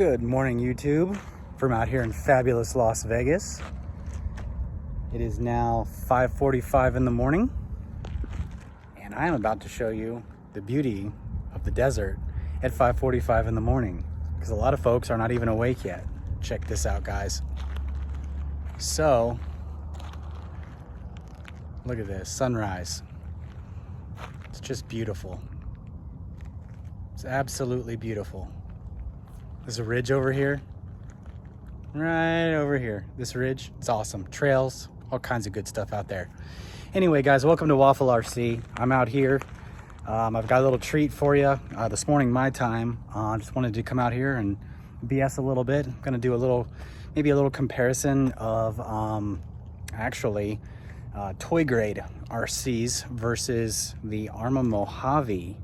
Good morning, YouTube, from out here in fabulous Las Vegas. It is now 5:45 in the morning, and I am about to show you the beauty of the desert at 5:45 in the morning, because a lot of folks are not even awake yet. Check this out, guys. So, look at this, sunrise. It's just beautiful. It's absolutely beautiful. There's a ridge over here, right over here. This ridge, it's awesome. Trails, all kinds of good stuff out there. Anyway, guys, welcome to Waffle RC. I'm out here. I've got a little treat for you this morning, my time. Just wanted to come out here and BS a little bit. I'm gonna do maybe a little comparison of toy grade RCs versus the ARRMA Mojave,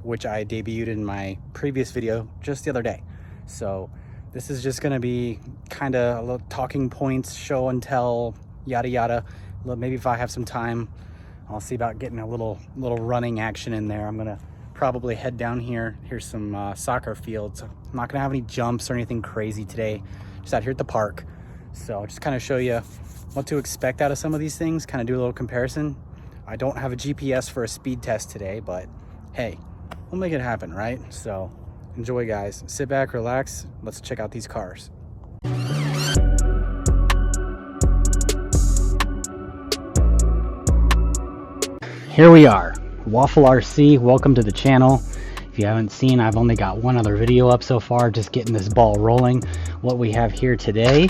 which I debuted in my previous video just the other day. So this is just going to be kind of a little talking points, show and tell, yada yada. Maybe if I have some time, I'll see about getting a little running action in there. I'm gonna probably head down here. Here's some soccer fields. I'm not gonna have any jumps or anything crazy today, just out here at the park. So I'll just kind of show you what to expect out of some of these things, kind of do a little comparison. I don't have a GPS for a speed test today, but hey, we'll make it happen, right? So enjoy, guys. Sit back, relax. Let's check out these cars. Here we are, Waffle RC. Welcome to the channel. If you haven't seen, I've only got one other video up so far, just getting this ball rolling. What we have here today,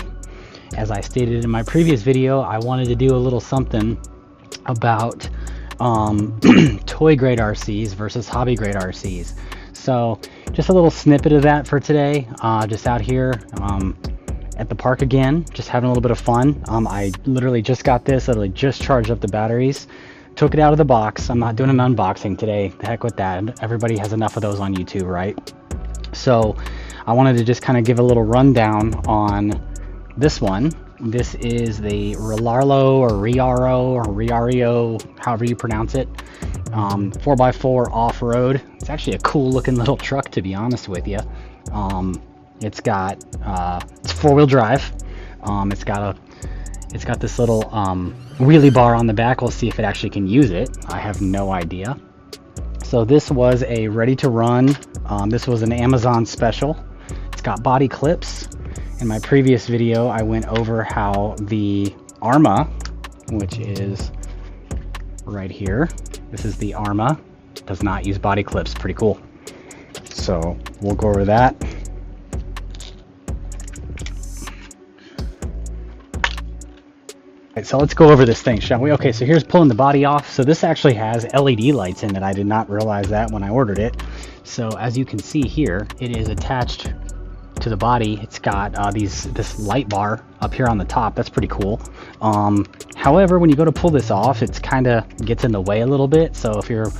as I stated in my previous video, I wanted to do a little something about toy grade RCs versus hobby grade RCs. So just a little snippet of that for today. Just out here at the park again, just having a little bit of fun. I literally just got this, literally just charged up the batteries, took it out of the box. I'm not doing an unboxing today, the heck with that. Everybody has enough of those on YouTube, right? So I wanted to just kind of give a little rundown on this one. This is the RIAARIO or RIAARIO, however you pronounce it. 4x4 off-road. It's actually a cool looking little truck, to be honest with you. It's four-wheel drive. It's got this little wheelie bar on the back. We'll see if it actually can use it. I have no idea. So this was a ready to run. This was an Amazon special. It's got body clips. In my previous video, I went over how the ARRMA, which is right here, this is the ARRMA, does not use body clips. Pretty cool. So we'll go over that. Alright, so let's go over this thing, shall we? Okay, so here's pulling the body off. So this actually has LED lights in it. I did not realize that when I ordered it. So as you can see here, it is attached to the body. It's got this light bar up here on the top. That's pretty cool. However, when you go to pull this off, it's kind of gets in the way a little bit. So if you're,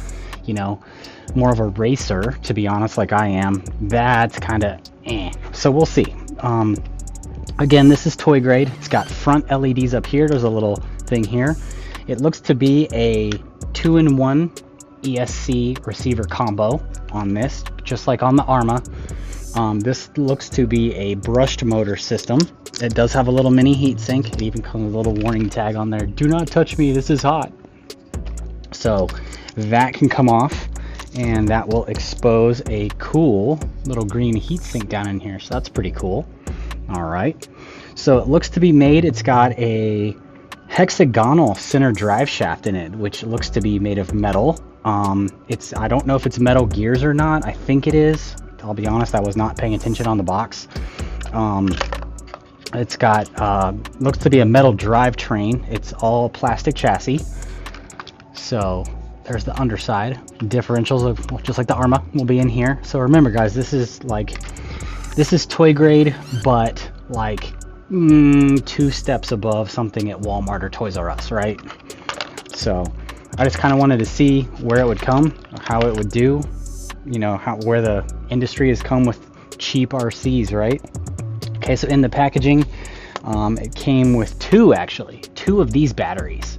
more of a racer, to be honest, like I am, that's kind of so we'll see. Again, this is toy grade. It's got front LEDs up here. There's a little thing here. It looks to be a 2-in-1 ESC receiver combo on this, just like on the ARRMA. This looks to be a brushed motor system. It does have a little mini heat sink. It even comes with a little warning tag on there. Do not touch me, this is hot. So that can come off, and that will expose a cool little green heat sink down in here. So that's pretty cool. All right. So it looks to be made, it's got a hexagonal center drive shaft in it, which looks to be made of metal. I don't know if it's metal gears or not. I think it is. I'll be honest, I was not paying attention on the box. It's got, looks to be a metal drivetrain. It's all plastic chassis. So there's the underside. Differentials, just like the ARRMA, will be in here. So remember, guys, this is toy grade, but like 2 steps above something at Walmart or Toys R Us, right? So I just kind of wanted to see where it would come, how it would do. Where the industry has come with cheap RCs, right? Okay, so in the packaging, it came with two of these batteries.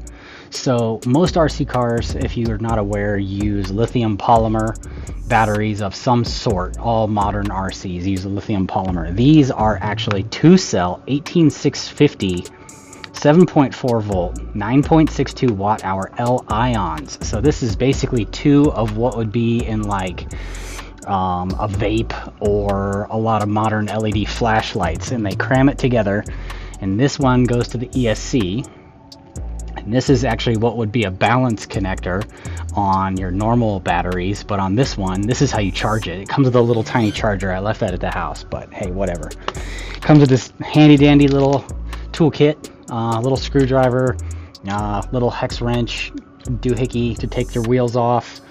So most RC cars, if you are not aware, use lithium polymer batteries of some sort. All modern RCs use a lithium polymer. These are actually 2-cell 18650 7.4 volt 9.62 watt hour L-ions. So this is basically 2 of what would be in like a vape or a lot of modern LED flashlights, and they cram it together, and this one goes to the ESC. And this is actually what would be a balance connector on your normal batteries, but on this one, this is how you charge it. It comes with a little tiny charger. I left that at the house, but hey, whatever. It comes with this handy dandy little toolkit, little screwdriver, little hex wrench, doohickey to take your wheels off,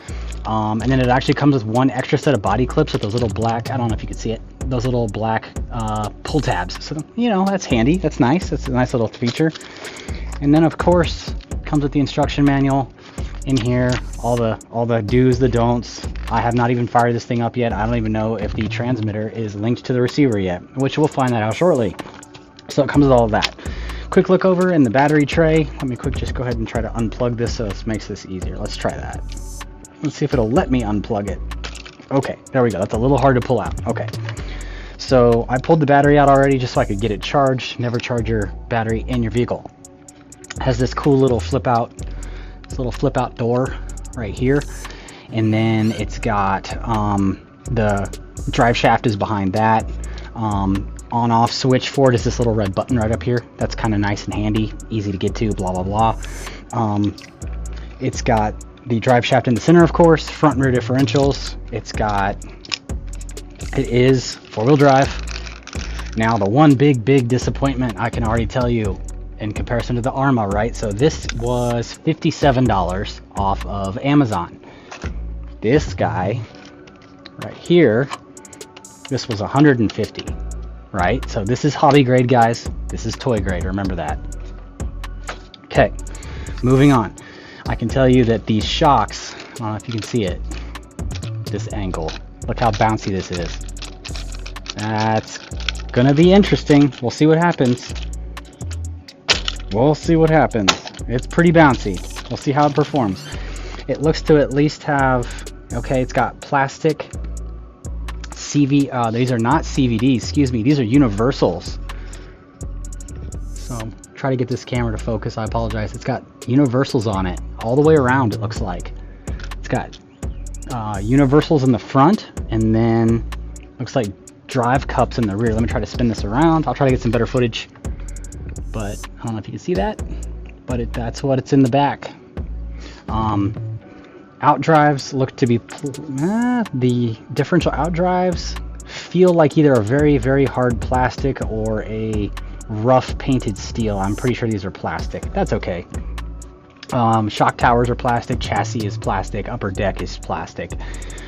and then it actually comes with one extra set of body clips with those little black, I don't know if you can see it, those little black pull tabs. So, you know, that's handy. That's nice. That's a nice little feature. And then of course comes with the instruction manual in here, all the do's, the don'ts. I have not even fired this thing up yet. I don't even know if the transmitter is linked to the receiver yet, which we'll find that out shortly. So it comes with all of that. Quick look over in the battery tray. Let me just go ahead and try to unplug this so this makes this easier. Let's try that. Let's see if it'll let me unplug it. Okay, there we go. That's a little hard to pull out. Okay. So I pulled the battery out already just so I could get it charged. Never charge your battery in your vehicle. It has this cool little flip out door right here, and then it's got the drive shaft is behind that. On off switch for it is this little red button right up here. That's kind of nice and handy, easy to get to, blah blah blah. It's got the drive shaft in the center, of course, front and rear differentials. It is four-wheel drive. Now the one big disappointment, I can already tell you, in comparison to the ARRMA, right? So this was $57 off of Amazon. This guy right here, this was $150, right? So this is hobby grade, guys. This is toy grade, remember that. Okay, moving on. I can tell you that these shocks, I don't know if you can see it, this angle, look how bouncy this is. That's gonna be interesting. We'll see what happens. We'll see what happens. It's pretty bouncy. We'll see how it performs. It looks to at least have, okay, it's got plastic these are not CVDs, excuse me, these are universals. So try to get this camera to focus, I apologize. It's got universals on it all the way around, it looks like. It's got universals in the front, and then looks like drive cups in the rear. Let me try to spin this around. I'll try to get some better footage, but I don't know if you can see that, but that's what it's in the back. Outdrives look to be the differential outdrives feel like either a very hard plastic or a rough painted steel. I'm pretty sure these are plastic. That's okay. Shock towers are plastic, chassis is plastic, upper deck is plastic.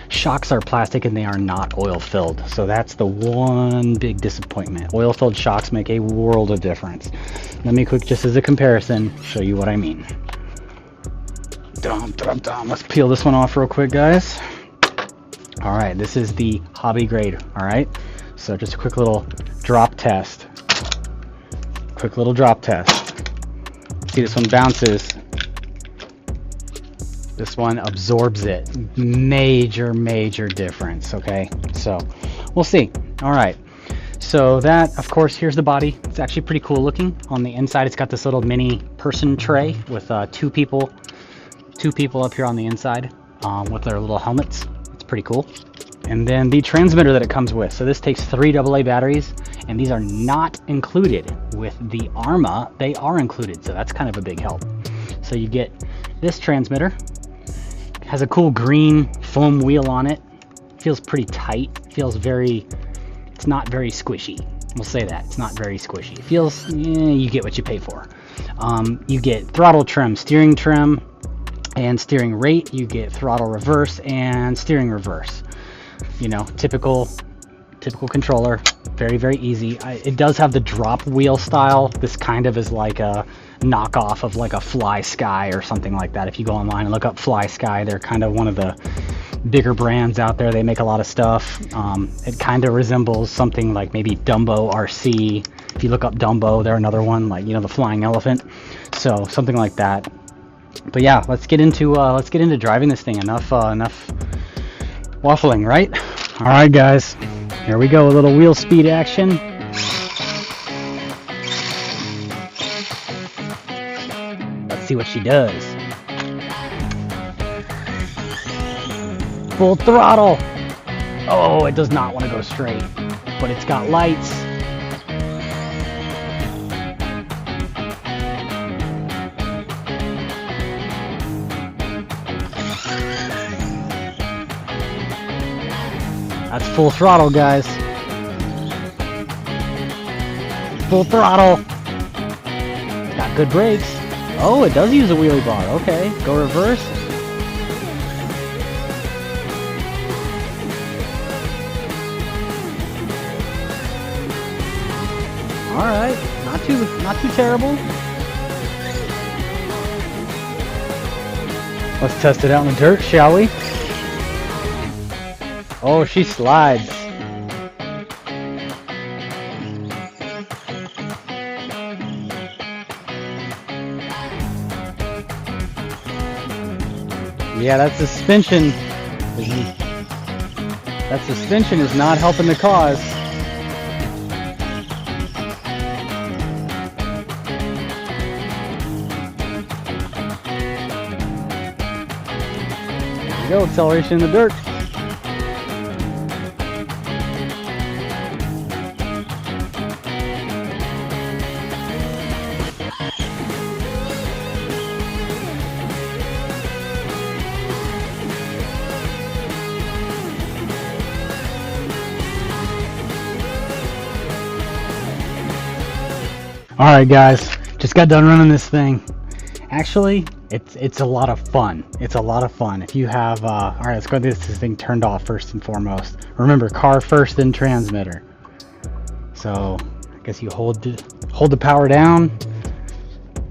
Shocks are plastic and they are not oil filled, so that's the one big disappointment. Oil filled shocks make a world of difference. Let me quick, just as a comparison, show you what I mean. Let's peel this one off real quick, guys. All right, this is the hobby grade. All right, so just a quick little drop test. Quick little drop test. See, this one bounces. This one absorbs it. Major difference. Okay, so we'll see. All right, so that, of course, here's the body. It's actually pretty cool looking. On the inside, it's got this little mini person tray with two people up here on the inside with their little helmets. It's pretty cool. And then the transmitter that it comes with. So this takes 3 AA batteries, and these are not included with the ARRMA. They are included, so that's kind of a big help. So you get this transmitter. It has a cool green foam wheel on it. Feels pretty tight. It's not very squishy. We'll say that. It's not very squishy. It feels, you get what you pay for. You get throttle trim, steering trim, and steering rate. You get throttle reverse and steering reverse. You know, typical controller. Very easy. It does have the drop wheel style. This kind of is like a knockoff of like a Fly Sky or something like that. If you go online and look up Fly Sky, they're kind of one of the bigger brands out there. They make a lot of stuff. It kind of resembles something like maybe Dumbo RC. If you look up Dumbo, they're another one, like, you know, the flying elephant. So something like that. But yeah, let's get into driving this thing. Enough waffling, right? All right, guys, here we go. A little wheel speed action. Let's see what she does. Full throttle. Oh, it does not want to go straight, but it's got lights. That's full throttle, guys. Full throttle. It's got good brakes. Oh, it does use a wheelie bar. Okay, go reverse. All right, not too terrible. Let's test it out in the dirt, shall we? Oh, she slides. Yeah, that suspension is not helping the cause. There we go, acceleration in the dirt. Alright guys, just got done running this thing. Actually, it's a lot of fun. It's a lot of fun. If you have, alright, let's go get this thing turned off first and foremost. Remember, car first, then transmitter. So, I guess you hold the power down,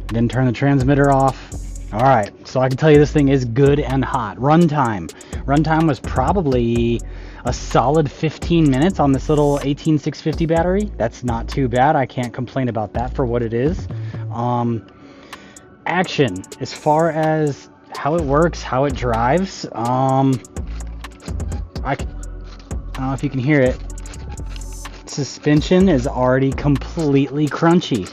then turn the transmitter off. Alright, so I can tell you this thing is good and hot. Runtime was probably a solid 15 minutes on this little 18650 battery. That's not too bad. I can't complain about that for what it is. Action, as far as how it works, how it drives, I don't know if you can hear it. Suspension is already completely crunchy,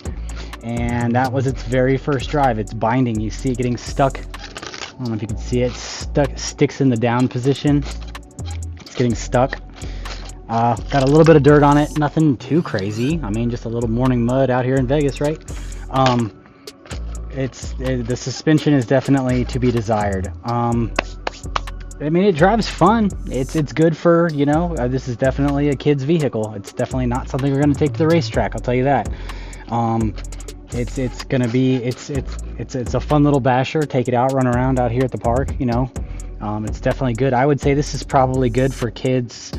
and that was its very first drive. It's binding. You see it getting stuck. I don't know if you can see it. Sticks in the down position. It's getting stuck. Got a little bit of dirt on it. Nothing too crazy. I mean, just a little morning mud out here in Vegas, right? The suspension is definitely to be desired. I mean, it drives fun. It's good for, you know, this is definitely a kid's vehicle. It's definitely not something we're going to take to the racetrack, I'll tell you that. It's gonna be it's a fun little basher. Take it out, run around out here at the park, you know. It's definitely good. I would say this is probably good for kids,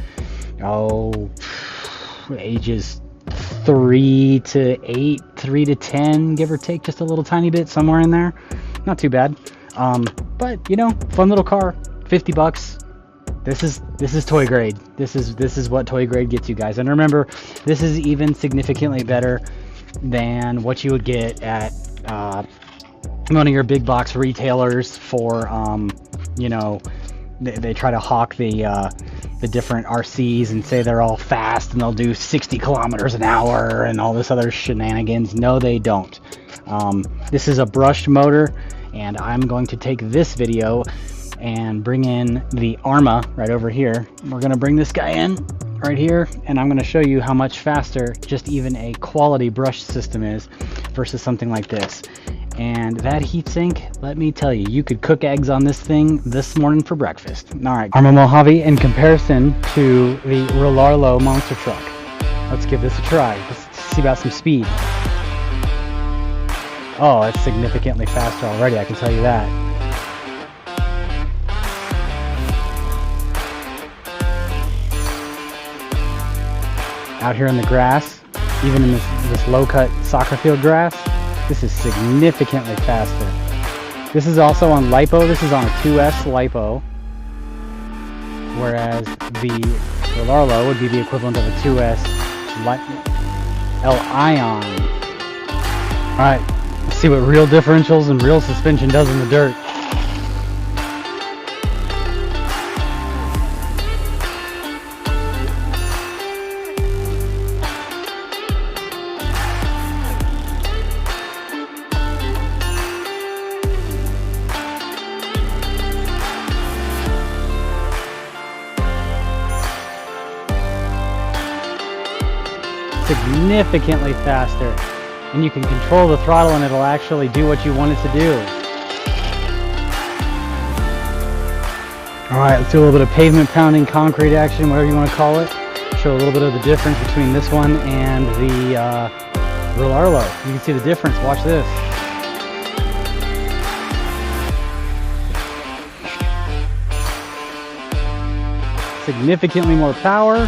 ages 3 to 8, 3 to 10, give or take, just a little tiny bit somewhere in there. Not too bad. But you know, fun little car, $50. This is toy grade. This is what toy grade gets you guys. And remember, this is even significantly better than what you would get at one of your big box retailers for you know, they try to hawk the different RCs and say they're all fast and they'll do 60 kilometers an hour and all this other shenanigans. No, they don't. This is a brushed motor, and I'm going to take this video and bring in the ARRMA right over here. We're going to bring this guy in right here, and I'm going to show you how much faster just even a quality brush system is versus something like this. And that heatsink, let me tell you, you could cook eggs on this thing this morning for breakfast. Alright, ARRMA Mojave in comparison to the RIAARIO monster truck. Let's give this a try. Let's see about some speed. Oh, it's significantly faster already, I can tell you that. Out here in the grass, even in this low-cut soccer field grass, this is significantly faster. This is also on LiPo. This is on a 2S LiPo, whereas the RIAARIO would be the equivalent of a 2S L-Ion. Alright, Let's see what real differentials and real suspension does in the dirt. Significantly faster, and you can control the throttle and it'll actually do what you want it to do. Alright, let's do a little bit of pavement pounding, concrete action, whatever you want to call it. Show a little bit of the difference between this one and the RIAARIO. You can see the difference. Watch this. Significantly more power,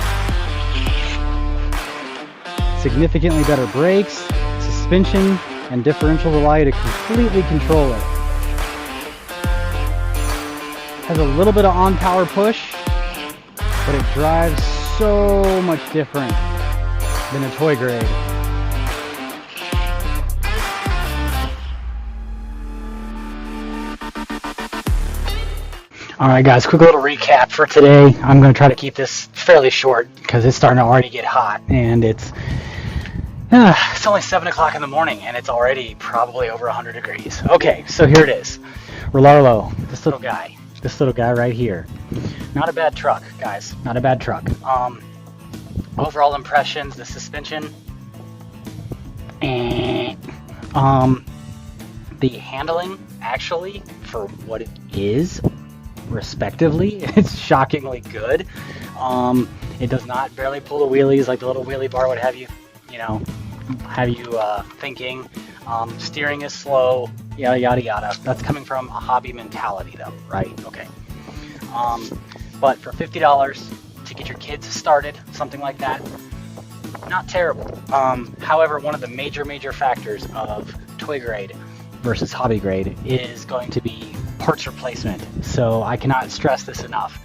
significantly better brakes, suspension, and differential allow you to completely control it. Has a little bit of on-power push, but it drives so much different than a toy grade. Alright guys, quick little recap for today. I'm going to try to keep this fairly short because it's starting to already get hot, and it's only 7 o'clock in the morning and it's already probably over 100 degrees. Okay, so here it is. RIAARIO, this little guy right here. Not a bad truck, guys, not a bad truck. Overall impressions, the suspension, and the handling, actually, for what it is, respectively, it's shockingly good. It does not barely pull the wheelies like the little wheelie bar would have you, thinking. Steering is slow, yada yada yada. That's coming from a hobby mentality though, right? Okay. But for $50 to get your kids started, something like that, not terrible. However, one of the major factors of toy grade versus hobby grade is going to be parts replacement. So I cannot stress this enough.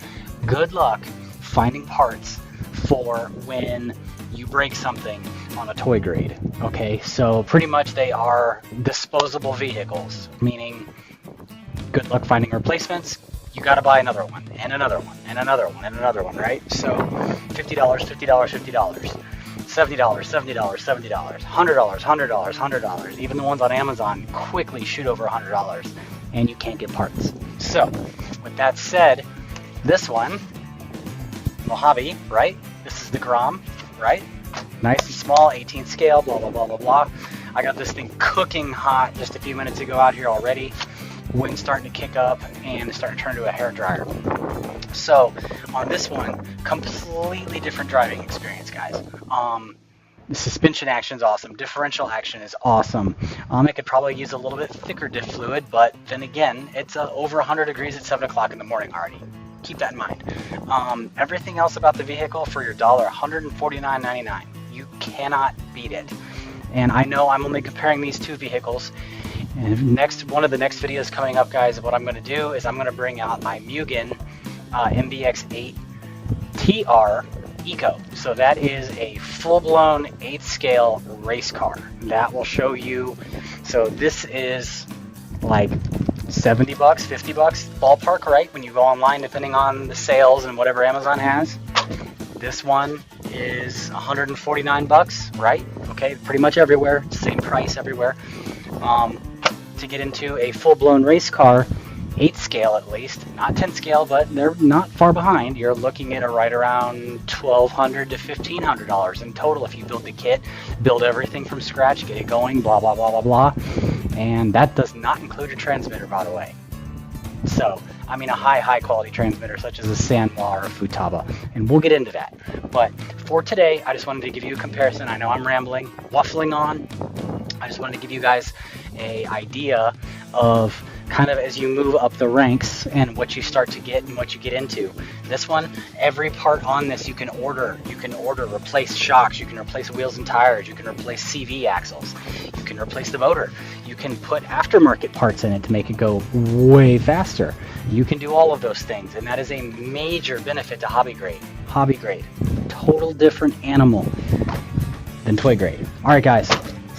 Good luck finding parts for when you break something on a toy grade. Okay, so pretty much they are disposable vehicles, meaning good luck finding replacements. You got to buy another one and another one and another one and another one, right? So $50, $50, $50, $70, $70, $70, $100, $100, $100. Even the ones on Amazon quickly shoot over $100, and you can't get parts. So with that said, this one, Mojave, right? This is the Grom, right? Nice and small, 18th scale, blah, blah, blah, blah, blah. I got this thing cooking hot just a few minutes ago out here already. Wind starting to kick up and it's starting to turn to a hairdryer. So on this one, completely different driving experience, guys. The suspension action is awesome. Differential action is awesome. It could probably use a little bit thicker diff fluid, but then again, it's over 100 degrees at 7 o'clock in the morning already. Keep that in mind. Everything else about the vehicle for your dollar, $149.99. You cannot beat it. And I know I'm only comparing these two vehicles. And one of the next videos coming up, guys, what I'm going to do is I'm going to bring out my Mugen MBX8 TR Eco. So that is a full-blown 8th scale race car. That will show you. So this is like $70, $50 ballpark, right? When you go online, depending on the sales and whatever Amazon has. This one is $149, right? Okay, pretty much everywhere, same price everywhere. To get into a full-blown race car, 8th scale at least, not 10th scale, but they're not far behind. You're looking at right around $1,200 to $1,500 in total if you build the kit, build everything from scratch, get it going, blah, blah, blah, blah, blah. And that does not include a transmitter, by the way. So, I mean a high quality transmitter such as a Sanwa or a Futaba, and we'll get into that. But for today, I just wanted to give you a comparison. I know I'm rambling, waffling on. I just wanted to give you guys an idea of kind of as you move up the ranks and what you start to get and what you get into. This one, every part on this you can order. You can replace shocks, you can replace wheels and tires, you can replace CV axles, you can replace the motor, you can put aftermarket parts in it to make it go way faster. You can do all of those things, and that is a major benefit to hobby grade. Hobby grade, total different animal than toy grade. All right, guys,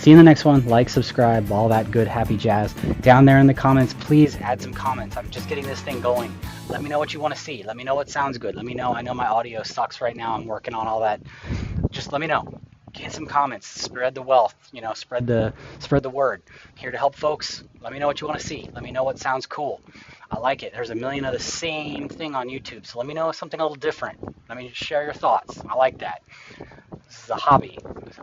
See you in the next one. Like, subscribe, all that good, happy jazz. Down there in the comments, please add some comments. I'm just getting this thing going. Let me know what you want to see. Let me know what sounds good. Let me know. I know my audio sucks right now. I'm working on all that. Just let me know. Get some comments. Spread the wealth. Spread the word. I'm here to help folks. Let me know what you want to see. Let me know what sounds cool. I like it. There's a million of the same thing on YouTube. So let me know something a little different. Let me share your thoughts. I like that. This is a hobby.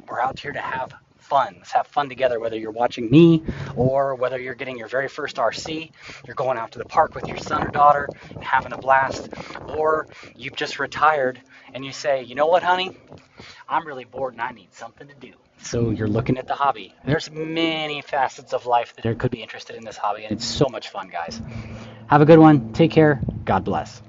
We're out here to have fun. Let's have fun together, whether you're watching me or whether you're getting your very first RC, you're going out to the park with your son or daughter and having a blast, or you've just retired and you say, you know what, honey? I'm really bored and I need something to do. So you're looking at the hobby. There's many facets of life that could be interested in this hobby, and it's so much fun, guys. Have a good one. Take care. God bless.